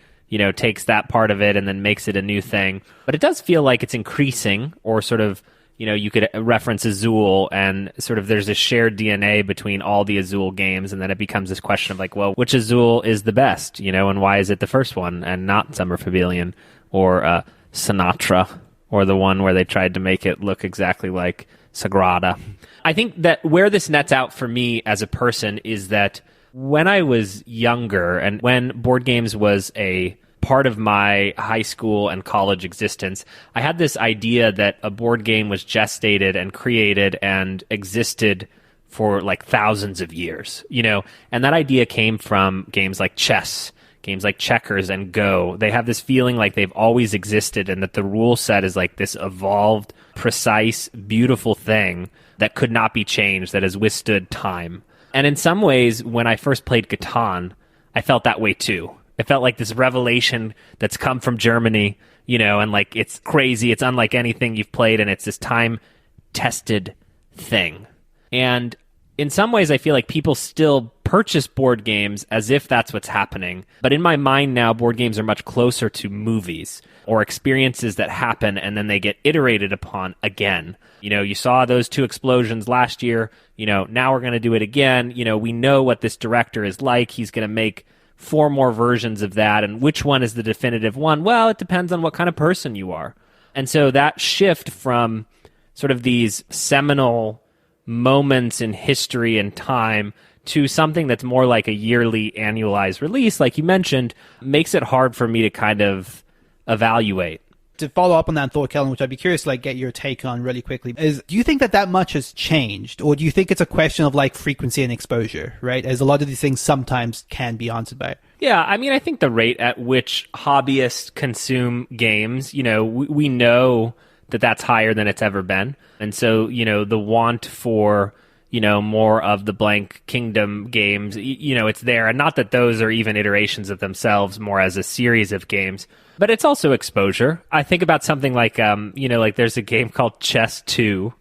takes that part of it and then makes it a new thing. But it does feel like it's increasing or sort of, you could reference Azul, and sort of there's a shared DNA between all the Azul games, and then it becomes this question of like, well, which Azul is the best, and why is it the first one and not Summer Pavilion or Sinatra, or the one where they tried to make it look exactly like Sagrada. I think that where this nets out for me as a person is that when I was younger and when board games was a part of my high school and college existence, I had this idea that a board game was gestated and created and existed for like thousands of years, and that idea came from games like chess, games like checkers and Go. They have this feeling like they've always existed and that the rule set is like this evolved, precise, beautiful thing that could not be changed, that has withstood time. And in some ways, when I first played Catan, I felt that way too. It felt like this revelation that's come from Germany, and like it's crazy, it's unlike anything you've played, and it's this time-tested thing. And in some ways, I feel like people still purchase board games as if that's what's happening. But in my mind now, board games are much closer to movies or experiences that happen and then they get iterated upon again. You saw those 2 explosions last year. Now we're going to do it again. We know what this director is like. He's going to make 4 more versions of that. And which one is the definitive one? Well, it depends on what kind of person you are. And so that shift from sort of these seminal moments in history and time to something that's more like a yearly annualized release, like you mentioned, makes it hard for me to kind of evaluate. To follow up on that thought, Kellen, which I'd be curious to get your take on really quickly, is do you think that much has changed, or do you think it's a question of like frequency and exposure, right? As a lot of these things sometimes can be answered by. Yeah, I mean, I think the rate at which hobbyists consume games, we know that that's higher than it's ever been. And so, the want for, more of the blank kingdom games, it's there. And not that those are even iterations of themselves, more as a series of games. But it's also exposure. I think about something like, like there's a game called Chess 2,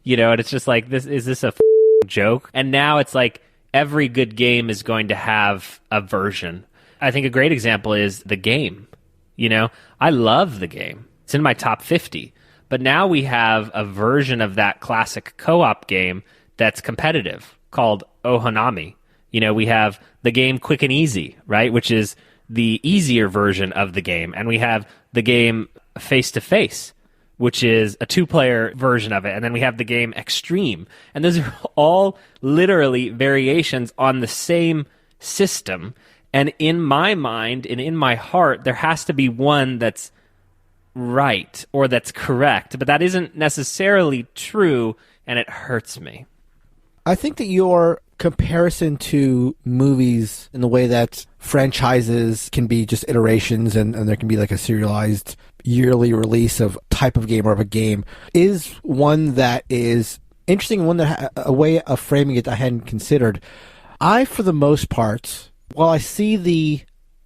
and it's just like, is this a joke? And now it's like every good game is going to have a version. I think a great example is The Game. I love The Game. It's in my top 50. But now we have a version of that classic co-op game that's competitive called Ohanami. We have the game Quick and Easy, right, which is the easier version of the game. And we have the game Face to Face, which is a 2-player version of it. And then we have the game Extreme. And those are all literally variations on the same system. And in my mind and in my heart, there has to be one that's right or that's correct. But that isn't necessarily true, and it hurts me. I think that your comparison to movies in the way that franchises can be just iterations and there can be like a serialized yearly release of type of game or of a game is one that is interesting, one that a way of framing it I hadn't considered. I, for the most part, while I see the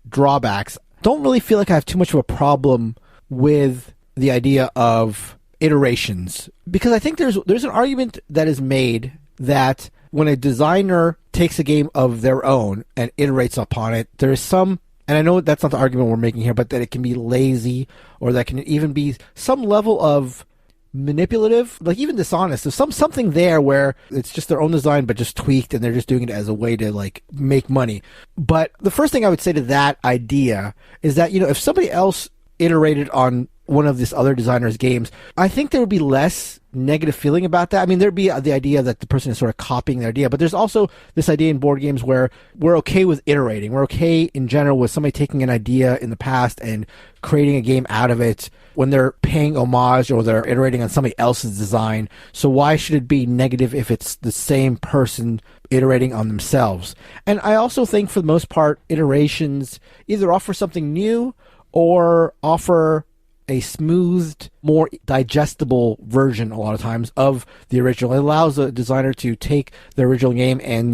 drawbacks, don't really feel like I have too much of a problem with the idea of iterations, because I think there's an argument that is made that when a designer takes a game of their own and iterates upon it, there is some, and I know that's not the argument we're making here, but that it can be lazy, or that can even be some level of manipulative, like even dishonest. There's something there where it's just their own design but just tweaked and they're just doing it as a way to like make money. But the first thing I would say to that idea is that, if somebody else iterated on one of this other designer's games, I think there would be less negative feeling about that. I mean, there'd be the idea that the person is sort of copying their idea, but there's also this idea in board games where we're okay with iterating. We're okay in general with somebody taking an idea in the past and creating a game out of it when they're paying homage or they're iterating on somebody else's design. So why should it be negative if it's the same person iterating on themselves? And I also think for the most part, iterations either offer something new or offer a smoothed, more digestible version a lot of times of the original. It allows a designer to take the original game and,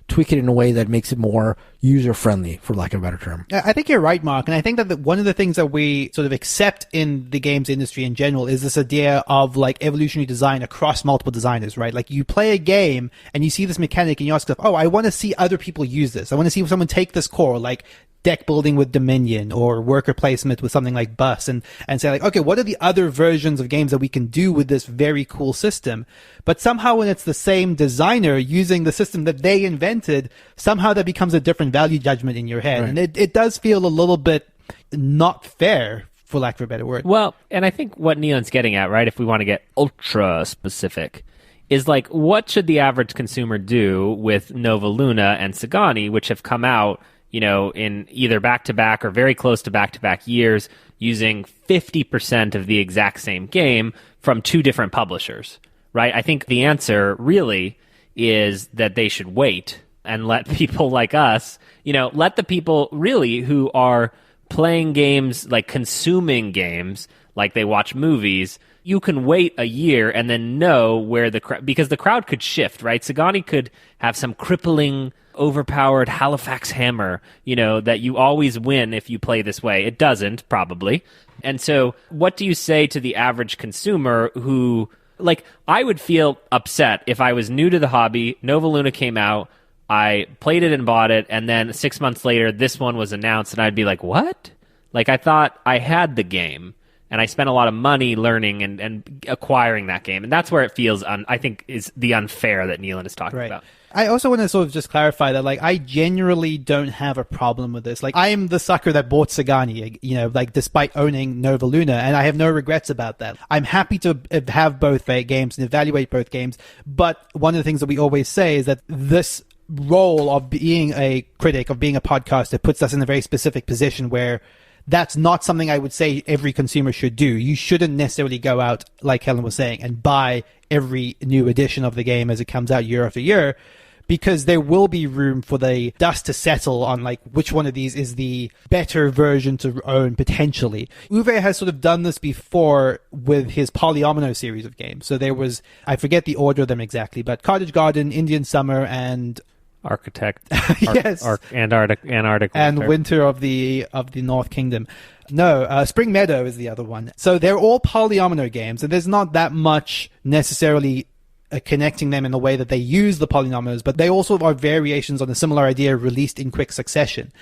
tweak it in a way that makes it more user-friendly, for lack of a better term. I think you're right, Mark. And I think that one of the things that we sort of accept in the games industry in general is this idea of like evolutionary design across multiple designers, right? Like you play a game and you see this mechanic and you ask yourself, oh, I want to see other people use this. I want to see someone take this core, like deck building with Dominion or worker placement with something like Bus and say like, okay, what are the other versions of games that we can do with this very cool system? But somehow when it's the same designer using the system that they invented, somehow that becomes a different value judgment in your head. Right. And it does feel a little bit not fair, for lack of a better word. Well, and I think what Neon's getting at, right, if we want to get ultra specific, is like, what should the average consumer do with Nova Luna and Sagani, which have come out, you know, in either back-to-back or very close to back-to-back years, using 50% of the exact same game from two different publishers, right? I think the answer really is that they should wait and let people like us, you know, let the people really who are playing games, like consuming games, like they watch movies, you can wait a year and then know where because the crowd could shift, right? Sagani could have some crippling, overpowered Halifax hammer, you know, that you always win if you play this way. It doesn't, probably. And so what do you say to the average consumer who, like, I would feel upset if I was new to the hobby, Nova Luna came out, I played it and bought it, and then 6 months later, this one was announced, and I'd be like, what? Like, I thought I had the game, and I spent a lot of money learning and acquiring that game. And that's where it feels, I think, is the unfair that Neelan is talking about. I also want to sort of just clarify that, like, I genuinely don't have a problem with this. Like, I am the sucker that bought Sagani, you know, like, despite owning Nova Luna, and I have no regrets about that. I'm happy to have both games and evaluate both games, but one of the things that we always say is that this role of being a critic, of being a podcaster, puts us in a very specific position where that's not something I would say every consumer should do. You shouldn't necessarily go out, like Helen was saying, and buy every new edition of the game as it comes out year after year, because there will be room for the dust to settle on like which one of these is the better version to own potentially. Uwe has sort of done this before with his Polyomino series of games. So there was, I forget the order of them exactly, but Cottage Garden, Indian Summer, and Architect, yes, Antarctic, and Winter of the North Kingdom. No, Spring Meadow is the other one. So they're all Polyomino games, and there's not that much necessarily connecting them in the way that they use the polynomials, but they also are variations on a similar idea released in quick succession.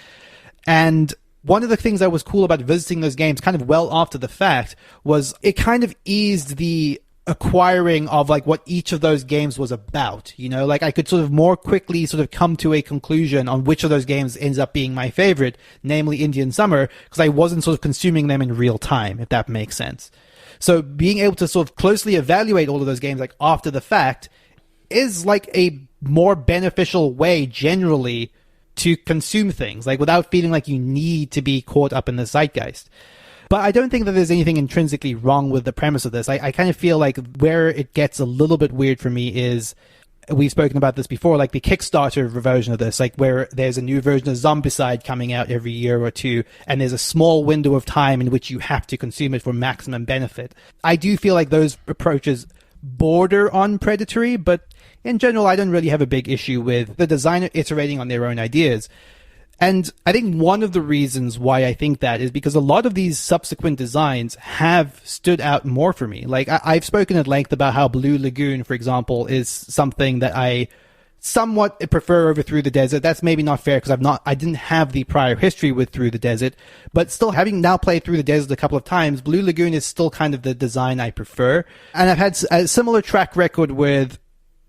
And one of the things that was cool about visiting those games kind of well after the fact was it kind of eased the acquiring of like what each of those games was about, you know, like I could sort of more quickly sort of come to a conclusion on which of those games ends up being my favorite, namely Indian Summer, because I wasn't sort of consuming them in real time, if that makes sense. So being able to sort of closely evaluate all of those games like after the fact is like a more beneficial way generally to consume things, like without feeling like you need to be caught up in the zeitgeist. But I don't think that there's anything intrinsically wrong with the premise of this. I kind of feel like where it gets a little bit weird for me is, we've spoken about this before, like the Kickstarter version of this, like where there's a new version of Zombicide coming out every year or two, and there's a small window of time in which you have to consume it for maximum benefit. I do feel like those approaches border on predatory, but in general, I don't really have a big issue with the designer iterating on their own ideas. And I think one of the reasons why I think that is because a lot of these subsequent designs have stood out more for me. Like I've spoken at length about how Blue Lagoon, for example, is something that I somewhat prefer over Through the Desert. That's maybe not fair because I didn't have the prior history with Through the Desert, but still having now played Through the Desert a couple of times, Blue Lagoon is still kind of the design I prefer. And I've had a similar track record with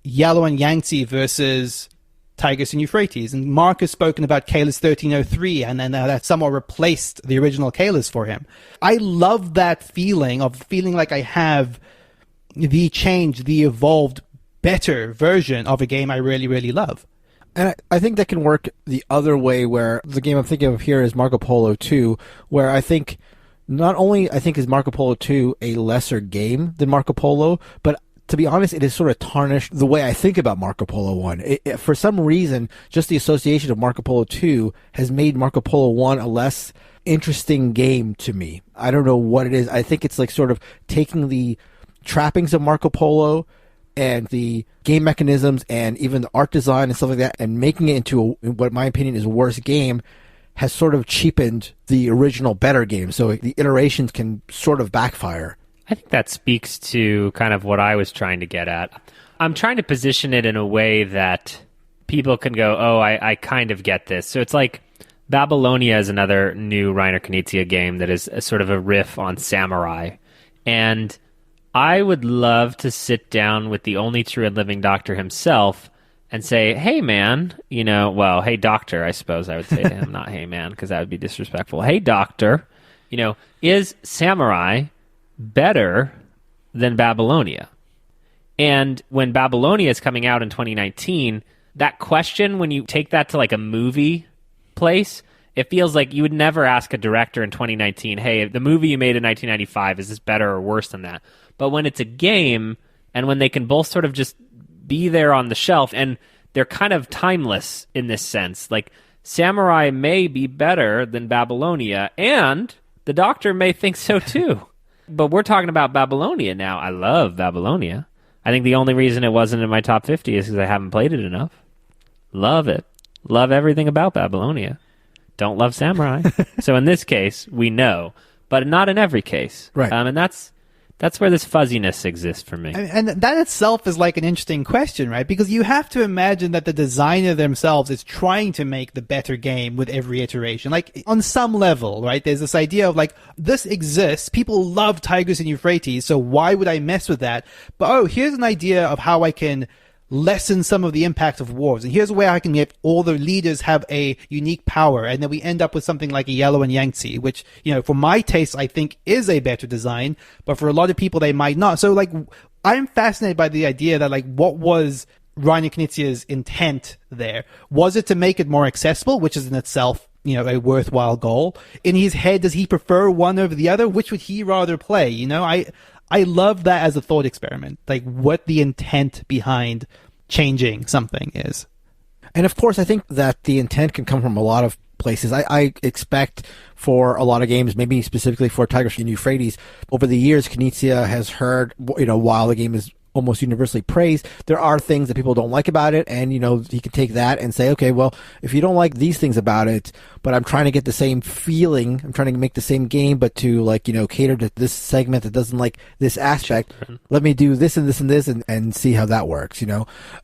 Yellow and Yangtze versus Tigris and Euphrates, and Mark has spoken about Caylus 1303, and then that somewhat replaced the original Caylus for him. I love that feeling of feeling like I have the changed, the evolved, better version of a game I really, really love. And I think that can work the other way, where the game I'm thinking of here is Marco Polo 2, where I think not only is Marco Polo 2 a lesser game than Marco Polo, but to be honest, it has sort of tarnished the way I think about Marco Polo 1. For some reason, just the association of Marco Polo 2 has made Marco Polo 1 a less interesting game to me. I don't know what it is. I think it's like sort of taking the trappings of Marco Polo and the game mechanisms and even the art design and stuff like that, and making it into what in my opinion is a worse game, has sort of cheapened the original better game. So the iterations can sort of backfire. I think that speaks to kind of what I was trying to get at. I'm trying to position it in a way that people can go, oh, I kind of get this. So it's like Babylonia is another new Reiner Knizia game that is a sort of a riff on Samurai. And I would love to sit down with the only true and living Doctor himself and say, hey, man, hey, Doctor, I suppose I would say to him, not hey, man, because that would be disrespectful. Hey, Doctor, is Samurai better than Babylonia? And when Babylonia is coming out in 2019, that question, when you take that to like a movie place, it feels like you would never ask a director in 2019, hey, the movie you made in 1995, is this better or worse than that? But when it's a game, and when they can both sort of just be there on the shelf, and they're kind of timeless in this sense, like Samurai may be better than Babylonia, and the Doctor may think so too. But we're talking about Babylonia now. I love Babylonia. I think the only reason it wasn't in my top 50 is because I haven't played it enough. Love it. Love everything about Babylonia. Don't love Samurai. So in this case, we know, but not in every case. Right. And that's where this fuzziness exists for me. And that itself is like an interesting question, right? Because you have to imagine that the designer themselves is trying to make the better game with every iteration. Like, on some level, right? There's this idea of like, this exists. People love Tigris and Euphrates, so why would I mess with that? But, here's an idea of how I can lessen some of the impact of wars. And here's a way I can get all the leaders have a unique power. And then we end up with something like a Yellow and Yangtze, which, for my taste, I think is a better design, but for a lot of people, they might not. So like, I'm fascinated by the idea that like, what was Reiner Knizia's intent there? Was it to make it more accessible, which is in itself, a worthwhile goal? In his head, does he prefer one over the other? Which would he rather play? I love that as a thought experiment, like what the intent behind changing something is. And of course, I think that the intent can come from a lot of places. I expect for a lot of games, maybe specifically for Tigris and Euphrates, over the years, Knizia has heard, while the game is almost universally praised, there are things that people don't like about it, and he can take that and say, okay, well, if you don't like these things about it, but I'm trying to get the same feeling, I'm trying to make the same game, but to cater to this segment that doesn't like this aspect, let me do this and this and this and see how that works.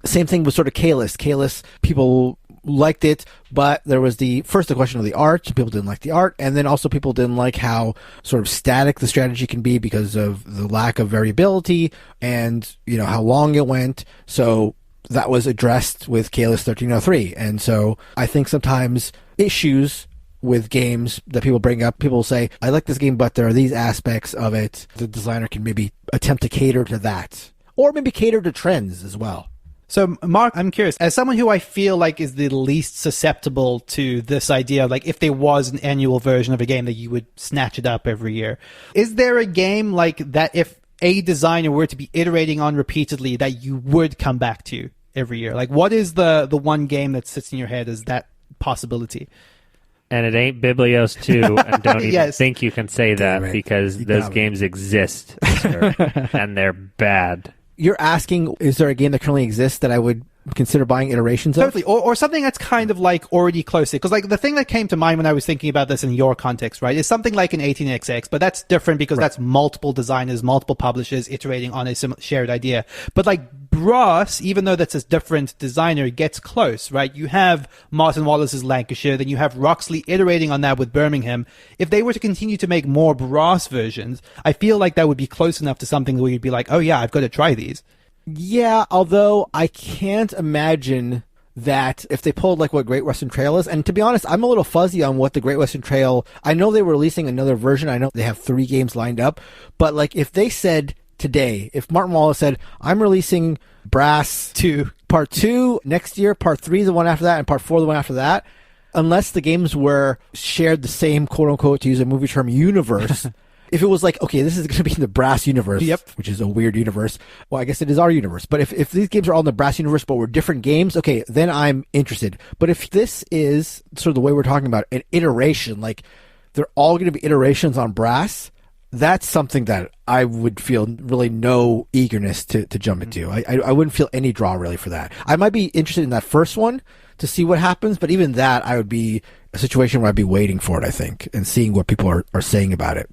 Same thing with sort of Caylus. Caylus, people liked it, but there was the question of the art. People didn't like the art, and then also people didn't like how sort of static the strategy can be because of the lack of variability and how long it went. So that was addressed with Caylus 1303. And so I think sometimes issues with games that people bring up, people say, I like this game, but there are these aspects of it. The designer can maybe attempt to cater to that, or maybe cater to trends as well. So, Mark, I'm curious, as someone who I feel like is the least susceptible to this idea of like, if there was an annual version of a game that you would snatch it up every year, is there a game like that if a designer were to be iterating on repeatedly that you would come back to every year? Like, what is the one game that sits in your head as that possibility? And it ain't Biblios 2, and don't even Yes. think you can say that because those games exist, sir, and they're bad. You're asking, is there a game that currently exists that I would consider buying iterations of? Totally. Or something that's kind of like already close to it. Because like the thing that came to mind when I was thinking about this in your context, right, is something like an 18XX, but that's different because that's multiple designers, multiple publishers iterating on a shared idea. But like Brass, even though that's a different designer, gets close, right? You have Martin Wallace's Lancashire, then you have Roxley iterating on that with Birmingham. If they were to continue to make more Brass versions, I feel like that would be close enough to something where you'd be like, oh yeah, I've got to try these. Yeah, although I can't imagine that if they pulled like what Great Western Trail is, and to be honest, I'm a little fuzzy on what the Great Western Trail, I know they were releasing another version, I know they have 3 games lined up, but like if they said today, if Martin Wallace said, I'm releasing Brass 2, Part 2 next year, Part 3 the one after that, and Part 4 the one after that, unless the games were shared the same, quote-unquote, to use a movie term, universe, if it was like, okay, this is going to be in the Brass universe, which is a weird universe, well, I guess it is our universe, but if these games are all in the Brass universe, but we're different games, okay, then I'm interested. But if this is sort of the way we're talking about, an iteration, like they're all going to be iterations on Brass, that's something that I would feel really no eagerness to jump into. I wouldn't feel any draw really for that. I might be interested in that first one to see what happens, but even that I would be a situation where I'd be waiting for it, I think, and seeing what people are saying about it.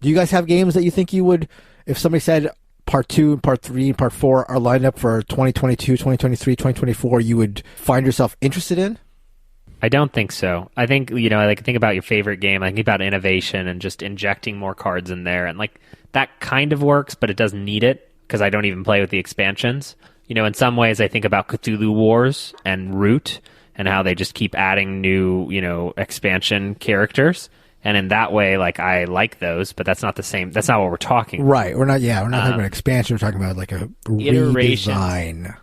Do you guys have games that you think you would, if somebody said Part 2 and Part 3 and Part 4 are lined up for 2022, 2023, 2024, you would find yourself interested in? I don't think so. I think, think about your favorite game. I think about innovation and just injecting more cards in there. And that kind of works, but it doesn't need it because I don't even play with the expansions. In some ways, I think about Cthulhu Wars and Root and how they just keep adding new, expansion characters. And in that way, I like those, but that's not the same. That's not what we're talking about. Right. We're not talking about expansion. We're talking about a redesign.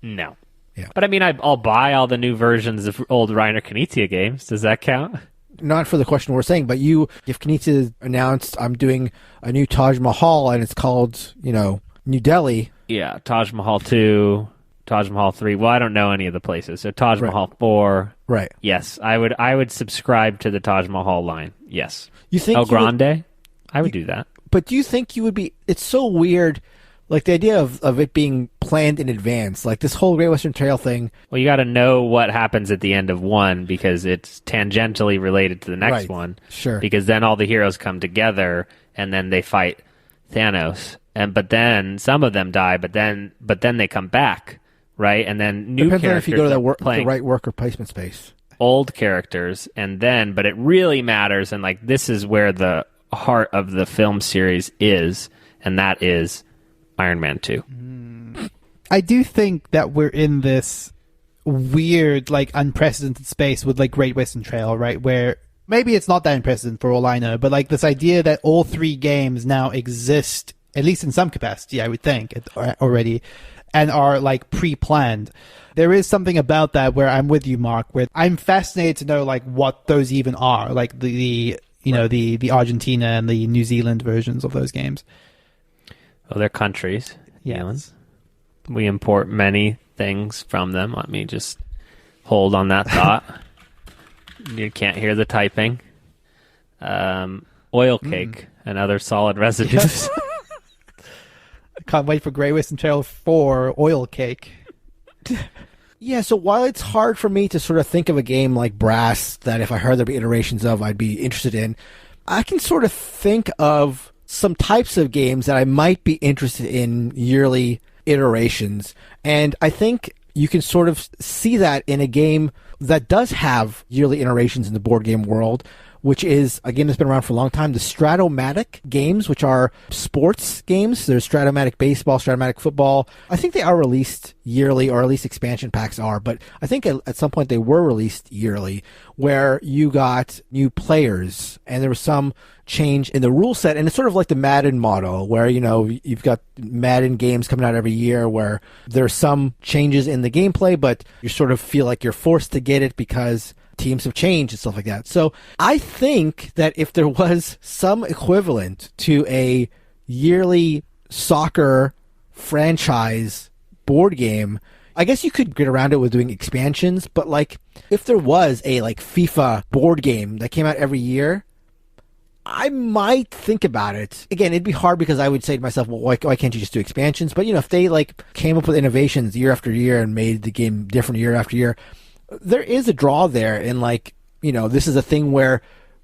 No. Yeah. But I'll buy all the new versions of old Reiner Knizia games. Does that count? Not for the question we're saying, but if Knizia announced, I'm doing a new Taj Mahal and it's called, New Delhi. Yeah, Taj Mahal 2, Taj Mahal 3. Well, I don't know any of the places. So Taj Mahal 4. Right. Yes, I would subscribe to the Taj Mahal line. Yes. You think El Grande? I would do that. But do you think you would be... It's so weird... the idea of it being planned in advance, this whole Great Western Trail thing. Well, you got to know what happens at the end of one because it's tangentially related to the next one. Sure. Because then all the heroes come together and then they fight Thanos. But then some of them die, but then they come back, right? And then new Depends characters. on if you go to the right worker placement space. Old characters, but it really matters, and this is where the heart of the film series is, and that is Iron Man 2. I do think that we're in this weird, unprecedented space with, Great Western Trail, right? Where maybe it's not that unprecedented for all I know, but, this idea that all three games now exist, at least in some capacity, I would think, already, and are, pre-planned. There is something about that where I'm with you, Mark, where I'm fascinated to know, what those even are, the Argentina and the New Zealand versions of those games. Well, they're countries. Yes. We import many things from them. Let me just hold on that thought. You can't hear the typing. Oil cake and other solid residues. I can't wait for Great Western Trail 4 Oil Cake. Yeah, so while it's hard for me to sort of think of a game like Brass that if I heard there'd be iterations of, I'd be interested in, I can sort of think of some types of games that I might be interested in yearly iterations. And I think you can sort of see that in a game that does have yearly iterations in the board game world, which is a game that's been around for a long time, the Strat-O-Matic games, which are sports games. There's Strat-O-Matic Baseball, Strat-O-Matic Football. I think they are released yearly, or at least expansion packs are, but I think at some point they were released yearly, where you got new players, and there was some change in the rule set, and it's sort of like the Madden model, where, you've got Madden games coming out every year where there's some changes in the gameplay, but you sort of feel like you're forced to get it because teams have changed and stuff like that. So I think that if there was some equivalent to a yearly soccer franchise board game, I guess you could get around it with doing expansions, but if there was a FIFA board game that came out every year, I might think about it. Again, it'd be hard because I would say to myself, well, why can't you just do expansions? But, if they came up with innovations year after year and made the game different year after year, there is a draw there, and this is a thing where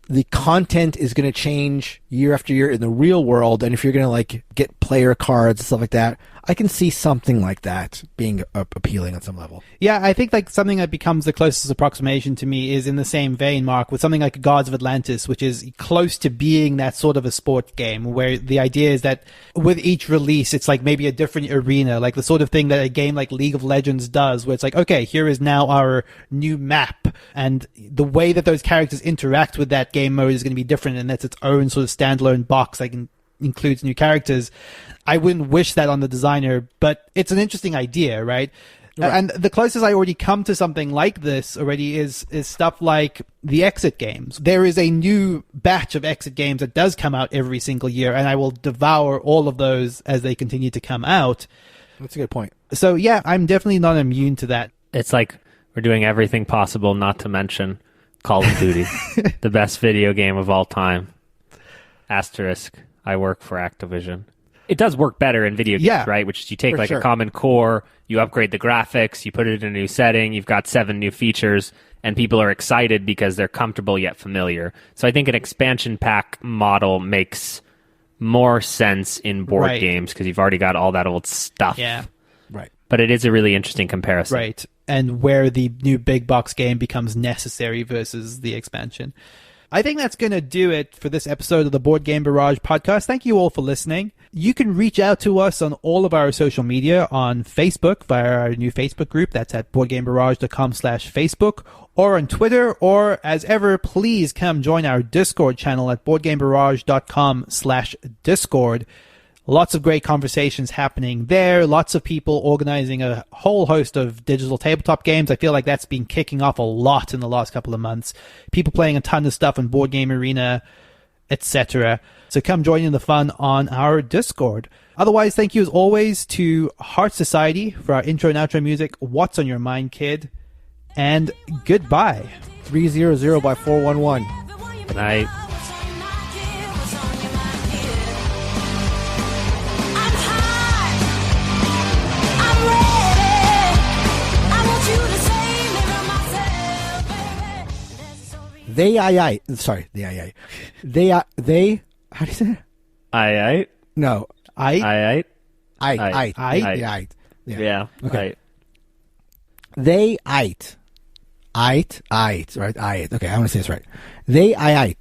the content is going to change year after year in the real world, and if you're going to get player cards and stuff like that, I can see something like that being appealing on some level. Yeah, I think something that becomes the closest approximation to me is in the same vein, Mark, with something like Gods of Atlantis, which is close to being that sort of a sports game, where the idea is that with each release, it's maybe a different arena, the sort of thing that a game like League of Legends does, where it's okay, here is now our new map, and the way that those characters interact with that game mode is going to be different, and that's its own sort of standalone box that includes new characters. I wouldn't wish that on the designer, but it's an interesting idea, right? And the closest I already come to something like this already is stuff like the Exit games. There is a new batch of Exit games that does come out every single year, and I will devour all of those as they continue to come out. That's a good point. So yeah, I'm definitely not immune to that. It's we're doing everything possible not to mention Call of Duty, the best video game of all time. Asterisk. I work for Activision. It does work better in video games, Yeah. right? Which is you take For like sure. a common core, you upgrade the graphics, you put it in a new setting, you've got 7 new features, and people are excited because they're comfortable yet familiar. So I think an expansion pack model makes more sense in board Right. games because you've already got all that old stuff. Yeah. Right. But it is a really interesting comparison. Right. And where the new big box game becomes necessary versus the expansion. I think that's going to do it for this episode of the Board Game Barrage podcast. Thank you all for listening. You can reach out to us on all of our social media on Facebook via our new Facebook group. That's at boardgamebarrage.com/Facebook, or on Twitter, or as ever, please come join our Discord channel at boardgamebarrage.com/Discord. Lots of great conversations happening there. Lots of people organizing a whole host of digital tabletop games. I feel like that's been kicking off a lot in the last couple of months. People playing a ton of stuff in Board Game Arena, etc. So come join in the fun on our Discord. Otherwise, thank you as always to Heart Society for our intro and outro music. What's on Your Mind, Kid? And goodbye. 300 by 411. Good night. They, how do you say it? Aye. No. I Aye. Yeah. Yeah. Okay. Right. They, right? Okay, I want to say this right. They, They I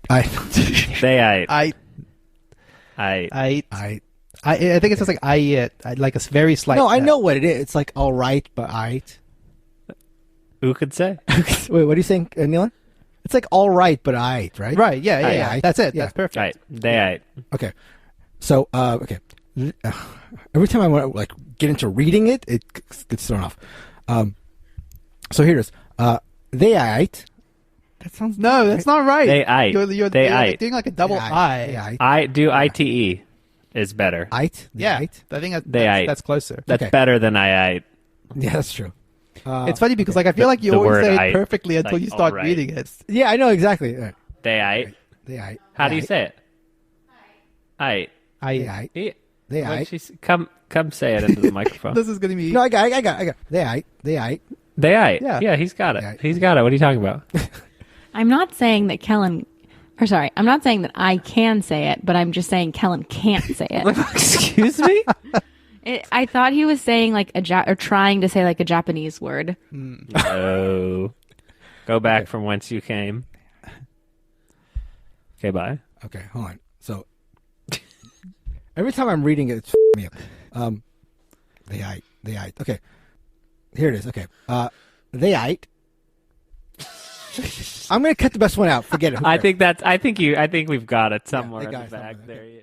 think it's just like I like a very slight. No, I know what it is. It's like all right, but I. Who could say? Wait, what are you saying, Neil? It's like all right, but I, right? Right? Yeah. That's it. Yeah. That's perfect. Right. They Okay. So, okay. Every time I want to like get into reading it, it gets thrown off. So here it is. They, That sounds No, that's not right. They ite. You're They doing like a double I. I do ITE is better. Yeah, I think They ite. that's closer. That's Okay. better than I. Yeah, that's true. It's funny because like I feel like you the always word say I- it perfectly until like, you start all right. reading it. Yeah, I know exactly. They They, How do you say it? I. They, What'd she say? Come say it into the microphone. This is going to be. No, I got. They, They Yeah. Yeah, he's got it. They. He's got it. What are you talking about? I'm not saying that I'm not saying that I can say it, but I'm just saying Kellen can't say it. Excuse me? I thought he was saying like or trying to say like a Japanese word. No. Go back from whence you came. Okay, bye. Okay, hold on. So every time I'm reading it, it's me up. They. Okay, here it is. Okay, they. I'm gonna cut the best one out. Forget it. Who I cares? think we've got it somewhere they in got the it back somewhere. there. Yeah.